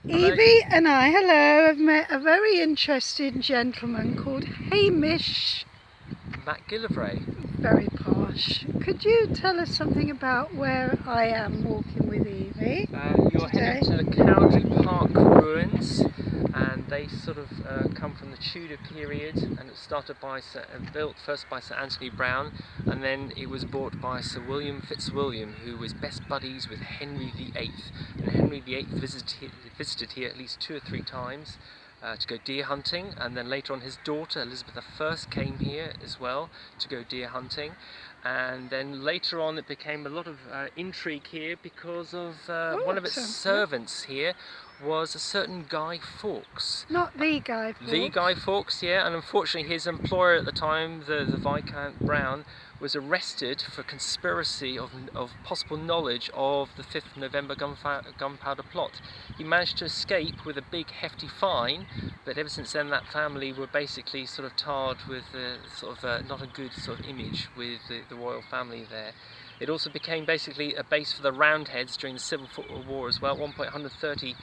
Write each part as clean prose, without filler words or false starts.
Evie and I, hello, have met a very interesting gentleman called Hamish. MacGillivray. Very posh. Could you tell us something about where I am walking with Evie You're today? headed to the Cowdray Park ruins, and they sort of come from the Tudor period, and it started by built first by Sir Anthony Browne, and then it was bought by Sir William Fitzwilliam, who was best buddies with Henry VIII, and Henry VIII visited here at least 2 or 3 times. To go deer hunting, and then later on his daughter Elizabeth I came here as well to go deer hunting, and then later on it became a lot of intrigue here because of one of its servants here was a certain Guy Fawkes. Not the Guy Fawkes. The Guy Fawkes, yeah, and unfortunately his employer at the time, the Viscount Brown, was arrested for conspiracy of possible knowledge of the 5th November gunpowder plot. He managed to escape with a big hefty fine, but ever since then that family were basically sort of tarred with not a good sort of image with the royal family there. It also became basically a base for the Roundheads during the Civil War as well. At one point 130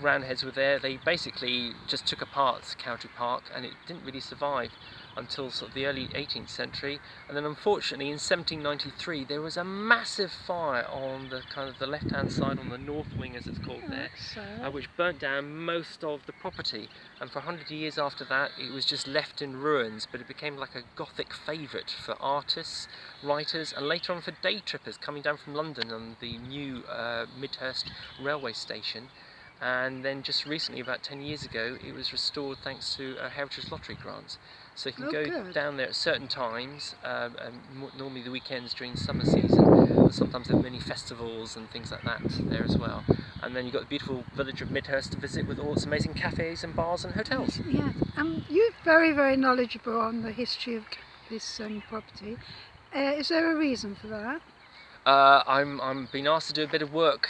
Roundheads were there. They basically just took apart Cowdray Park, and it didn't really survive until sort of the early 18th century. And then unfortunately in 1793 there was a massive fire on the kind of the left hand side, on the north wing as it's called there, which burnt down most of the property, and for 100 years after that it was just left in ruins, but it became like a Gothic favourite for artists, writers, and later on for day trippers coming down from London on the new Midhurst railway station. And then just recently, about 10 years ago, it was restored thanks to Heritage Lottery grants. So you can go down there at certain times, normally the weekends during summer season, and sometimes there are many festivals and things like that there as well. And then you've got the beautiful village of Midhurst to visit with all its amazing cafes and bars and hotels. Yes, you're very, very knowledgeable on the history of this property. Is there a reason for that? I'm being asked to do a bit of work